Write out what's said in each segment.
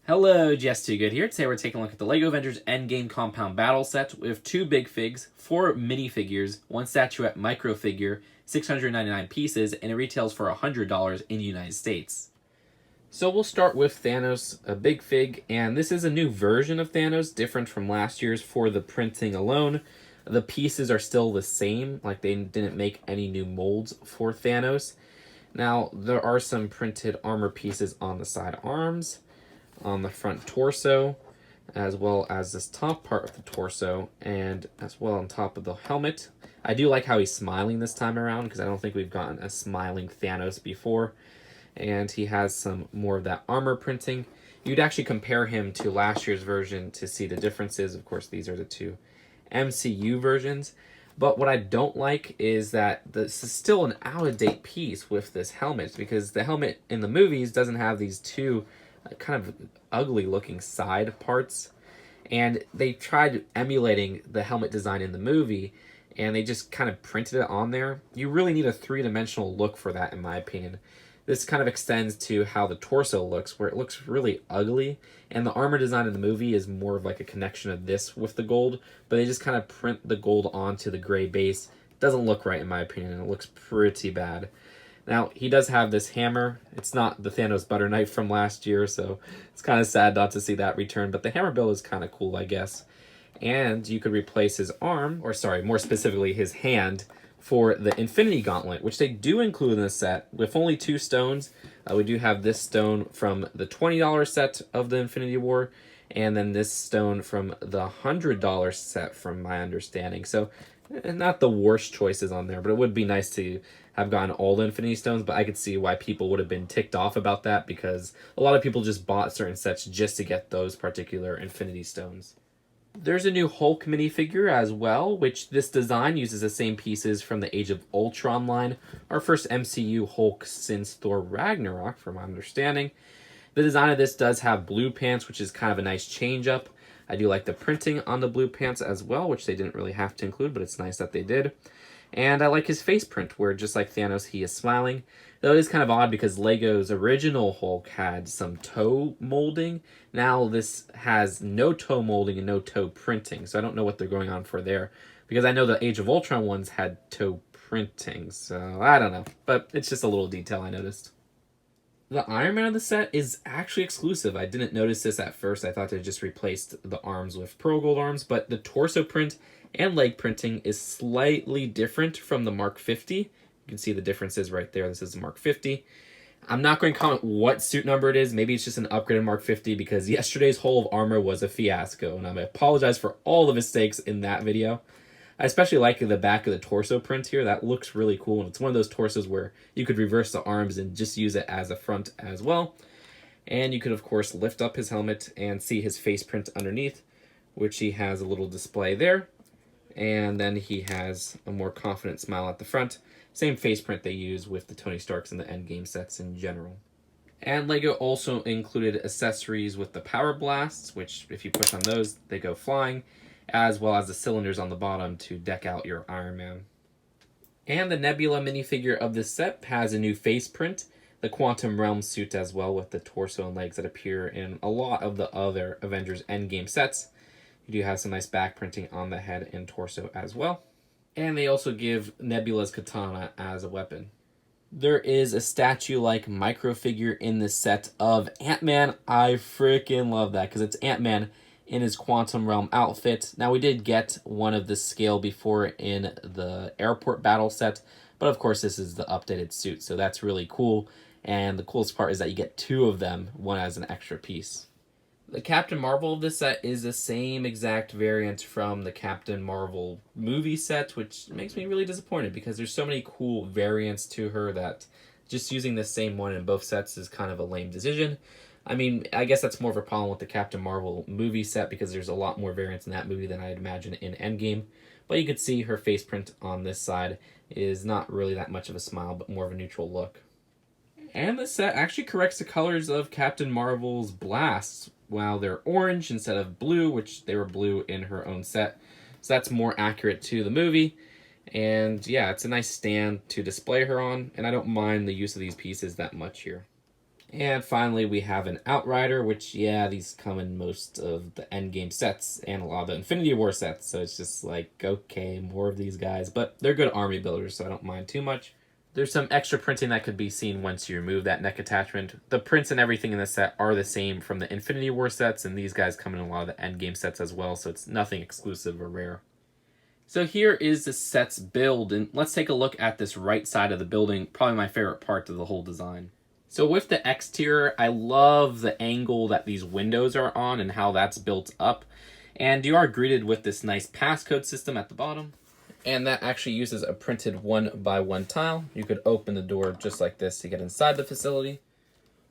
Hello, Jess Too Good here. Today we're taking a look at the LEGO Avengers Endgame Compound Battle set with 2 big figs, 4 minifigures, 1 statuette micro figure, 699 pieces, and it retails for $100 in the United States. So we'll start with Thanos, a big fig, and this is a new version of Thanos, different from last year's for the printing alone. The pieces are still the same, like they didn't make any new molds for Thanos. Now, there are some printed armor pieces on the side arms, on the front torso, as well as this top part of the torso, and as well on top of the helmet. I do like how he's smiling this time around, because I don't think we've gotten a smiling Thanos before. And he has some more of that armor printing. You'd actually compare him to last year's version to see the differences. Of course, these are the 2 MCU versions. But what I don't like is that this is still an out-of-date piece with this helmet, because the helmet in the movies doesn't have these 2 kind of ugly looking side parts, and they tried emulating the helmet design in the movie and they just kind of printed it on there. You really need a 3-dimensional look for that, in my opinion. This kind of extends to how the torso looks, where it looks really ugly, and the armor design in the movie is more of like a connection of this with the gold, but they just kind of print the gold onto the gray base. It doesn't look right, in my opinion, and it looks pretty bad. Now, he does have this hammer. It's not the Thanos butter knife from last year, so it's kind of sad not to see that return, but the hammer build is kind of cool, I guess. And you could replace his arm, or sorry, more specifically his hand, for the Infinity Gauntlet, which they do include in the set with only 2 stones. We do have this stone from the $20 set of the Infinity War, and then this stone from the $100 set from my understanding. So not the worst choices on there, but it would be nice to have gotten all the Infinity Stones, but I could see why people would have been ticked off about that, because a lot of people just bought certain sets just to get those particular Infinity Stones. There's a new Hulk minifigure as well, which this design uses the same pieces from the Age of Ultron line, our first MCU Hulk since Thor Ragnarok, from my understanding. The design of this does have blue pants, which is kind of a nice change up. I do like the printing on the blue pants as well, which they didn't really have to include, but it's nice that they did. And I like his face print, where just like Thanos, he is smiling. Though it is kind of odd because LEGO's original Hulk had some toe molding. Now this has no toe molding and no toe printing, so I don't know what they're going on for there. Because I know the Age of Ultron ones had toe printing, so I don't know. But it's just a little detail I noticed. The Iron Man of the set is actually exclusive. I didn't notice this at first. I thought they just replaced the arms with pearl gold arms, but the torso print and leg printing is slightly different from the Mark 50. You can see the differences right there. This is the Mark 50. I'm not going to comment what suit number it is. Maybe it's just an upgraded Mark 50, because yesterday's Whole of Armor was a fiasco, and I apologize for all the mistakes in that video. I especially like the back of the torso print here. That looks really cool, and it's one of those torsos where you could reverse the arms and just use it as a front as well. And you could, of course, lift up his helmet and see his face print underneath, which he has a little display there. And then he has a more confident smile at the front. Same face print they use with the Tony Starks and the Endgame sets in general. And LEGO also included accessories with the power blasts, which if you push on those, they go flying, as well as the cylinders on the bottom to deck out your Iron Man. And the Nebula minifigure of this set has a new face print, the Quantum Realm suit as well, with the torso and legs that appear in a lot of the other Avengers Endgame sets. You do have some nice back printing on the head and torso as well. And they also give Nebula's katana as a weapon. There is a statue-like micro figure in this set of Ant-Man. I freaking love that, because it's Ant-Man in his Quantum Realm outfit. Now, we did get one of this scale before in the airport battle set, but of course this is the updated suit, so that's really cool. And the coolest part is that you get 2 of them, one as an extra piece. The Captain Marvel of this set is the same exact variant from the Captain Marvel movie set, which makes me really disappointed, because there's so many cool variants to her that just using the same one in both sets is kind of a lame decision. I mean, I guess that's more of a problem with the Captain Marvel movie set, because there's a lot more variants in that movie than I'd imagine in Endgame. But you could see her face print on this side is not really that much of a smile, but more of a neutral look. And the set actually corrects the colors of Captain Marvel's blasts, while they're orange instead of blue, which they were blue in her own set. So that's more accurate to the movie. And yeah, it's a nice stand to display her on, and I don't mind the use of these pieces that much here. And finally, we have an Outrider, which, yeah, these come in most of the Endgame sets and a lot of the Infinity War sets. So it's just like, okay, more of these guys. But they're good army builders, so I don't mind too much. There's some extra printing that could be seen once you remove that neck attachment. The prints and everything in the set are the same from the Infinity War sets, and these guys come in a lot of the Endgame sets as well, so it's nothing exclusive or rare. So here is the set's build, and let's take a look at this right side of the building, probably my favorite part of the whole design. So with the exterior, I love the angle that these windows are on and how that's built up. And you are greeted with this nice passcode system at the bottom. And that actually uses a printed 1x1 tile. You could open the door just like this to get inside the facility.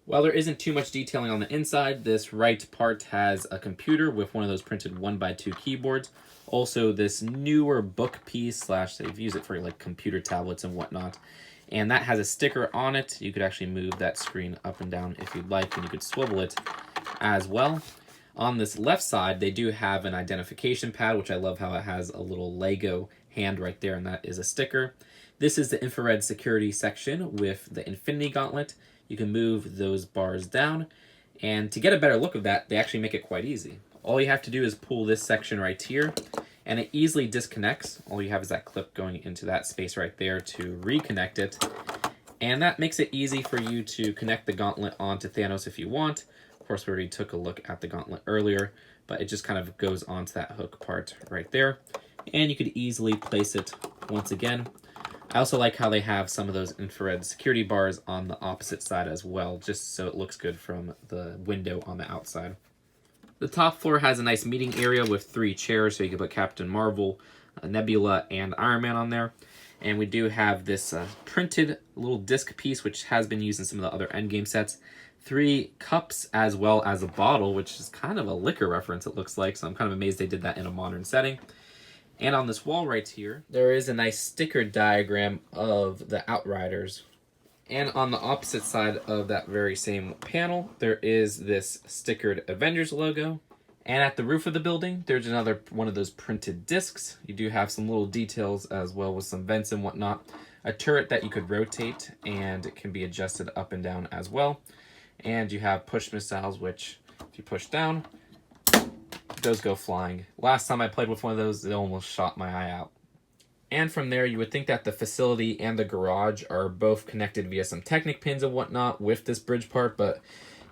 While there isn't too much detailing on the inside, this right part has a computer with one of those printed 1x2 keyboards. Also, this newer book piece / they've used it for like computer tablets and whatnot. And that has a sticker on it. You could actually move that screen up and down if you'd like, and you could swivel it as well. On this left side, they do have an identification pad, which I love how it has a little Lego hand right there, and that is a sticker. This is the infrared security section with the Infinity Gauntlet. You can move those bars down, and to get a better look of that, they actually make it quite easy. All you have to do is pull this section right here, and it easily disconnects. All you have is that clip going into that space right there to reconnect it. And that makes it easy for you to connect the gauntlet onto Thanos if you want. Of course, we already took a look at the gauntlet earlier, but it just kind of goes onto that hook part right there. And you could easily place it once again. I also like how they have some of those infrared security bars on the opposite side as well, just so it looks good from the window on the outside. The top floor has a nice meeting area with 3 chairs, so you can put Captain Marvel, Nebula, and Iron Man on there. And we do have this printed little disc piece, which has been used in some of the other Endgame sets. 3 cups, as well as a bottle, which is kind of a liquor reference, it looks like. So I'm kind of amazed they did that in a modern setting. And on this wall right here, there is a nice sticker diagram of the Outriders. And on the opposite side of that very same panel, there is this stickered Avengers logo. And at the roof of the building, there's another one of those printed discs. You do have some little details as well with some vents and whatnot. A turret that you could rotate, and it can be adjusted up and down as well. And you have push missiles, which if you push down, those go flying. Last time I played with one of those, it almost shot my eye out. And from there, you would think that the facility and the garage are both connected via some Technic pins and whatnot with this bridge part, but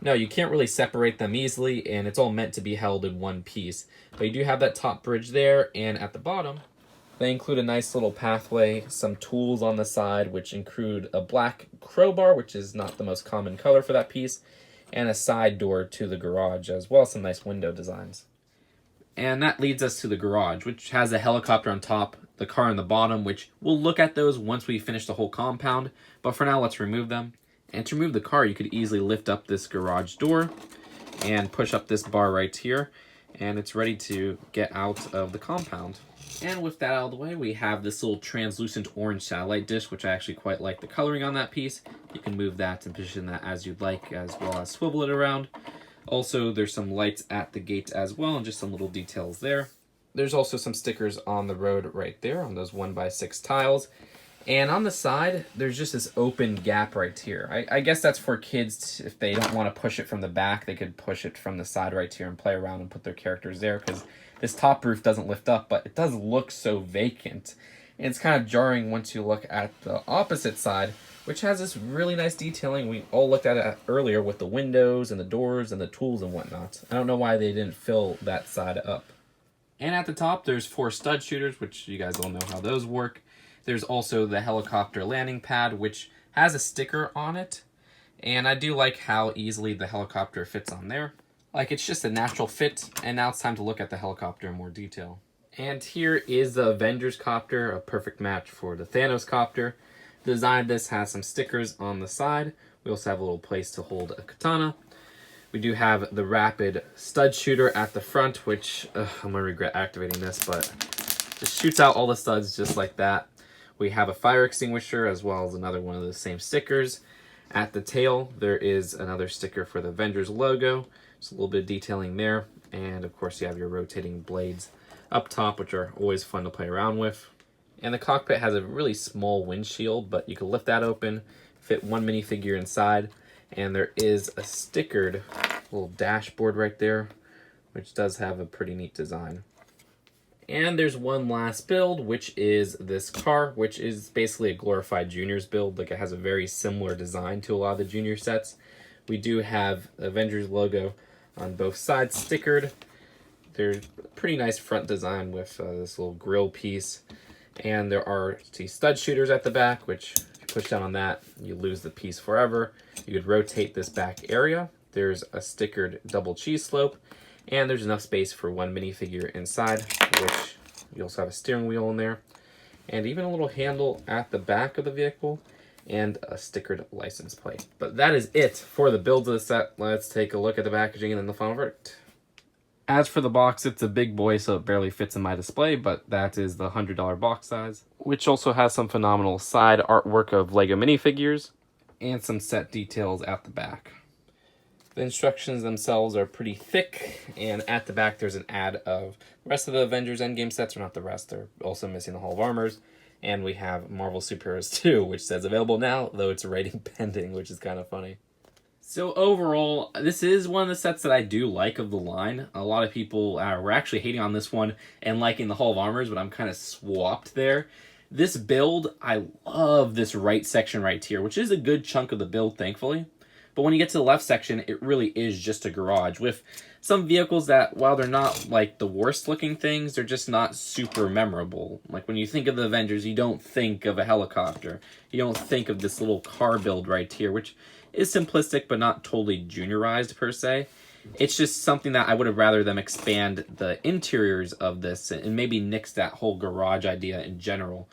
no, you can't really separate them easily, and it's all meant to be held in one piece. But you do have that top bridge there, and at the bottom, they include a nice little pathway, some tools on the side, which include a black crowbar, which is not the most common color for that piece, and a side door to the garage, as well as some nice window designs. And that leads us to the garage, which has a helicopter on top, the car on the bottom, which we'll look at those once we finish the whole compound. But for now, let's remove them. And to remove the car, you could easily lift up this garage door and push up this bar right here. And it's ready to get out of the compound. And with that out of the way, we have this little translucent orange satellite dish, which I actually quite like the coloring on that piece. You can move that and position that as you'd like, as well as swivel it around. Also, there's some lights at the gate as well, and just some little details there. There's also some stickers on the road right there on those 1x6 tiles. And on the side, there's just this open gap right here. I guess that's for kids. If they don't want to push it from the back, they could push it from the side right here and play around and put their characters there, because this top roof doesn't lift up, but it does look so vacant. And it's kind of jarring once you look at the opposite side, which has this really nice detailing. We all looked at it earlier with the windows and the doors and the tools and whatnot. I don't know why they didn't fill that side up. And at the top, there's 4 stud shooters, which you guys all know how those work. There's also the helicopter landing pad, which has a sticker on it. And I do like how easily the helicopter fits on there. Like, it's just a natural fit. And now it's time to look at the helicopter in more detail. And here is the Avengers Copter, a perfect match for the Thanos Copter. The design of this has some stickers on the side. We also have a little place to hold a katana. We do have the rapid stud shooter at the front, which I'm going to regret activating this, but just shoots out all the studs just like that. We have a fire extinguisher as well as another one of the same stickers. At the tail, there is another sticker for the Avengers logo. Just a little bit of detailing there. And of course, you have your rotating blades up top, which are always fun to play around with. And the cockpit has a really small windshield, but you can lift that open, fit one minifigure inside. And there is a stickered little dashboard right there, which does have a pretty neat design. And there's one last build, which is this car, which is basically a glorified Juniors build. Like, it has a very similar design to a lot of the Junior sets. We do have Avengers logo on both sides stickered. There's a pretty nice front design with this little grill piece. And there are stud shooters at the back, which if you push down on that, you lose the piece forever. You could rotate this back area. There's a stickered double cheese slope. And there's enough space for one minifigure inside, which you also have a steering wheel in there. And even a little handle at the back of the vehicle and a stickered license plate. But that is it for the build of the set. Let's take a look at the packaging and then the final verdict. As for the box, it's a big boy, so it barely fits in my display, but that is the $100 box size, which also has some phenomenal side artwork of LEGO minifigures and some set details at the back. The instructions themselves are pretty thick, and at the back there's an ad of the rest of the Avengers Endgame sets, or not the rest, they're also missing the Hall of Armors, and we have Marvel Superheroes 2, which says available now, though it's rating pending, which is kind of funny. So overall, this is one of the sets that I do like of the line. A lot of people were actually hating on this one and liking the Hall of Armors, but I'm kind of swapped there. This build, I love this right section right here, which is a good chunk of the build, thankfully. But when you get to the left section, it really is just a garage with some vehicles that, while they're not like the worst looking things, they're just not super memorable. Like when you think of the Avengers, you don't think of a helicopter. You don't think of this little car build right here, which is simplistic but not totally juniorized per se. It's just something that I would have rather them expand the interiors of this and maybe nix that whole garage idea in general.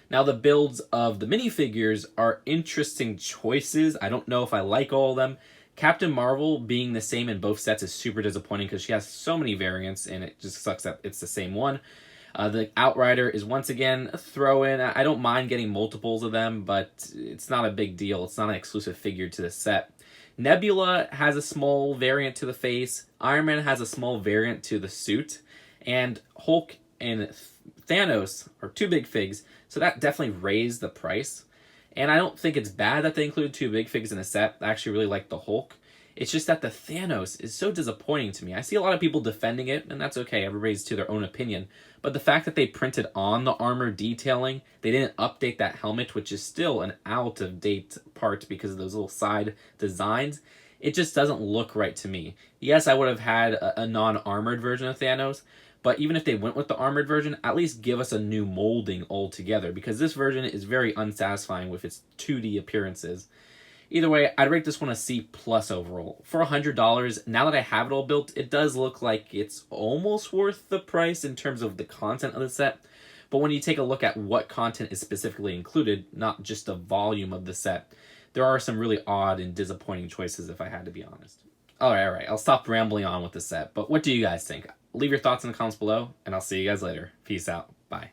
Now, the builds of the minifigures are interesting choices. I don't know if I like all of them. Captain Marvel being the same in both sets is super disappointing because she has so many variants, and it just sucks that it's the same one. The Outrider is once again a throw-in. I don't mind getting multiples of them, but it's not a big deal. It's not an exclusive figure to the set. Nebula has a small variant to the face. Iron Man has a small variant to the suit. And Hulk and Thanos are two big figs, so that definitely raised the price. And I don't think it's bad that they included two big figs in a set. I actually really like the Hulk. It's just that the Thanos is so disappointing to me. I see a lot of people defending it, and that's okay. Everybody's to their own opinion. But the fact that they printed on the armor detailing, they didn't update that helmet, which is still an out-of-date part because of those little side designs, it just doesn't look right to me. Yes, I would have had a non-armored version of Thanos, but even if they went with the armored version, at least give us a new molding altogether, because this version is very unsatisfying with its 2D appearances. Either way, I'd rate this one a C+ overall. For $100, now that I have it all built, it does look like it's almost worth the price in terms of the content of the set. But when you take a look at what content is specifically included, not just the volume of the set, there are some really odd and disappointing choices, if I had to be honest. Alright, I'll stop rambling on with the set, but what do you guys think? Leave your thoughts in the comments below, and I'll see you guys later. Peace out. Bye.